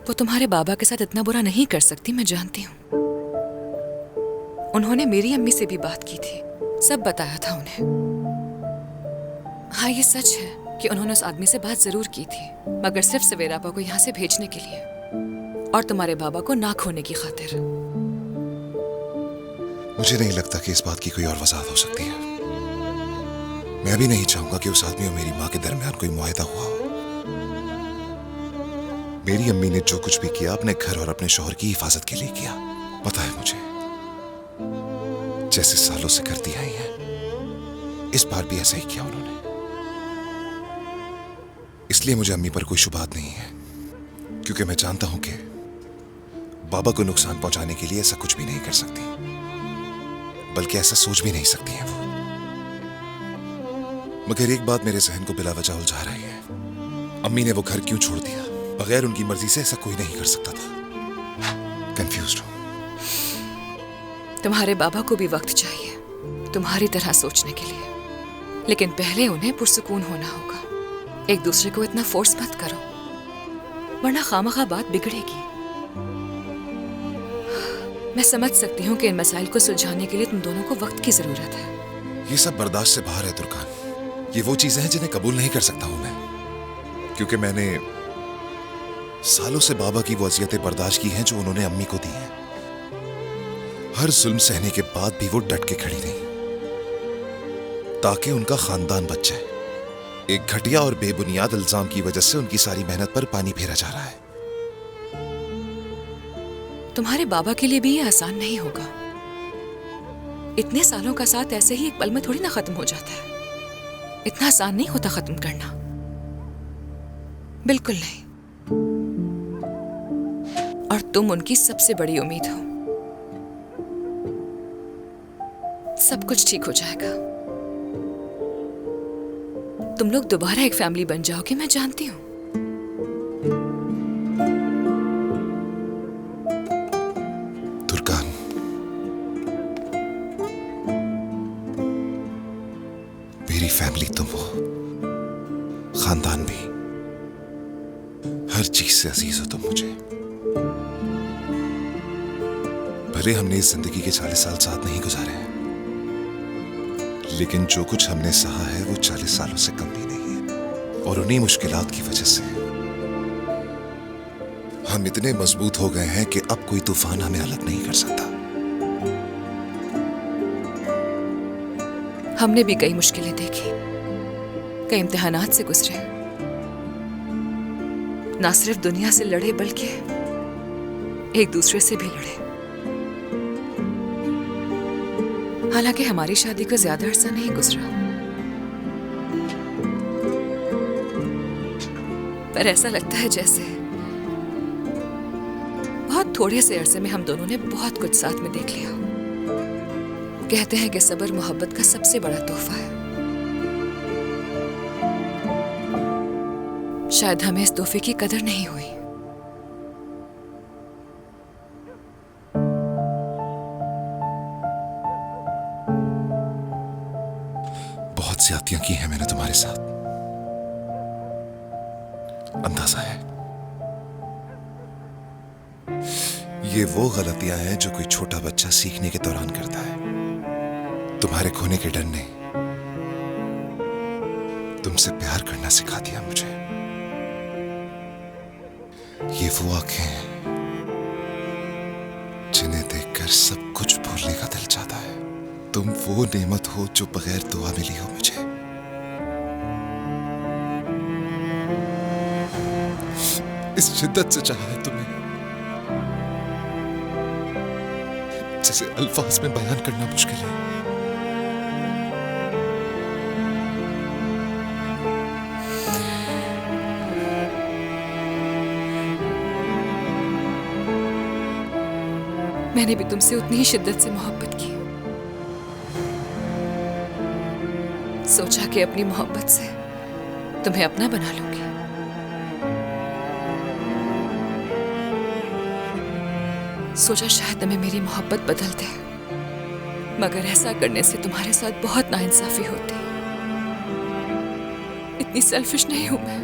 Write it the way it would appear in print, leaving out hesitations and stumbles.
वो तुम्हारे बाबा के साथ इतना बुरा नहीं कर सकती, मैं जानती हूँ। उन्होंने मेरी अम्मी से भी बात की थी, सब बताया था उन्हें। हाँ, ये सच है कि उन्होंने उस आदमी से बात जरूर की थी, मगर सिर्फ सवेरापा को यहाँ से भेजने के लिए और तुम्हारे बाबा को ना खोने की खातिर। मुझे नहीं लगता कि इस बात की कोई और वजह हो सकती है। मैं भी नहीं चाहूंगा कि उस आदमी और मेरी माँ के दरमियान कोई मुआहदा हुआ हो। मेरी अम्मी ने जो कुछ भी किया अपने घर और अपने शौहर की हिफाजत के लिए किया। पता है मुझे, जैसे सालों से करती आई है, इस बार भी ऐसा ही किया उन्होंने। इसलिए मुझे अम्मी पर कोई शुबहत नहीं है, क्योंकि मैं जानता हूं कि बाबा को नुकसान पहुंचाने के लिए ऐसा कुछ भी नहीं कर सकती, बल्कि ऐसा सोच भी नहीं सकती है वो। मगर एक बात मेरे जहन को बिला वजह उलझा रही है। अम्मी ने वो घर क्यों छोड़ दिया? बगैर उनकी मर्जी से ऐसा कोई नहीं कर सकता था। कंफ्यूज्ड हूं। तुम्हारे बाबा को भी वक्त चाहिए तुम्हारी तरह सोचने के लिए, लेकिन पहले उन्हें पुरसुकून होना होगा। एक दूसरे को इतना फोर्स मत करो, वरना खामखा बात बिगड़ेगी। मैं समझ सकती हूँ कि इन मसाइल को सुलझाने के लिए तुम दोनों को वक्त की जरूरत है। ये सब बर्दाश्त से बाहर है तुर्कान। ये वो चीजें हैं जिन्हें कबूल नहीं कर सकता हूं मैं, क्योंकि मैंने सालों से बाबा की वो अज़ियतें बर्दाश्त की हैं जो उन्होंने अम्मी को दी हैं। हर जुल्म सहने के बाद भी वो डट के खड़ी रही ताकि उनका खानदान बच जाए। एक घटिया और बेबुनियाद इल्जाम की वजह से उनकी सारी मेहनत पर पानी फेरा जा रहा है। तुम्हारे बाबा के लिए भी ये आसान नहीं होगा। इतने सालों का साथ ऐसे ही एक पल में थोड़ी ना खत्म हो जाता है। इतना आसान नहीं होता खत्म करना, बिल्कुल नहीं। और तुम उनकी सबसे बड़ी उम्मीद हो। सब कुछ ठीक हो जाएगा। तुम लोग दोबारा एक फैमिली बन जाओगे, मैं जानती हूं। तुर्कान, मेरी फैमिली तुम हो, खानदान भी। हर चीज से अजीज हो तुम मुझे। भले हमने इस जिंदगी के 40 साल साथ नहीं गुजारे हैं, लेकिन जो कुछ हमने सहा है वो 40 सालों से कम भी नहीं है। और उन्हीं मुश्किलात की वजह से हम इतने मजबूत हो गए हैं कि अब कोई तूफान हमें अलग नहीं कर सकता। हमने भी कई मुश्किलें देखी, कई इम्तिहानात से गुजरे। ना सिर्फ दुनिया से लड़े, बल्कि एक दूसरे से भी लड़े। हालांकि हमारी शादी को ज्यादा अरसा नहीं गुजरा, पर ऐसा लगता है जैसे बहुत थोड़े से अरसे में हम दोनों ने बहुत कुछ साथ में देख लिया। कहते हैं कि सब्र मोहब्बत का सबसे बड़ा तोहफा है। शायद हमें इस तोहफे की कदर नहीं हुई। बहुत ज्यादतियां की हैं मैंने तुम्हारे साथ, अंदाजा है। ये वो गलतियां हैं जो कोई छोटा बच्चा सीखने के दौरान करता है। तुम्हारे खोने के डर ने तुमसे प्यार करना सिखा दिया मुझे। ये वो आंखें हैं जिन्हें देखकर सब कुछ भूलने का दिल चाहता है। तुम वो नेमत हो जो बगैर दुआ मिली हो मुझे। इस शिद्दत से चाहा है तुम्हें जिसे अल्फाज में बयान करना मुश्किल है। मैंने भी तुमसे उतनी ही शिद्दत से मोहब्बत की। सोचा कि अपनी मोहब्बत से तुम्हें अपना बना लूंगी। सोचा शायद तुम्हें मेरी मोहब्बत बदल दे, मगर ऐसा करने से तुम्हारे साथ बहुत नाइंसाफी होती। इतनी सेल्फिश नहीं हूं मैं।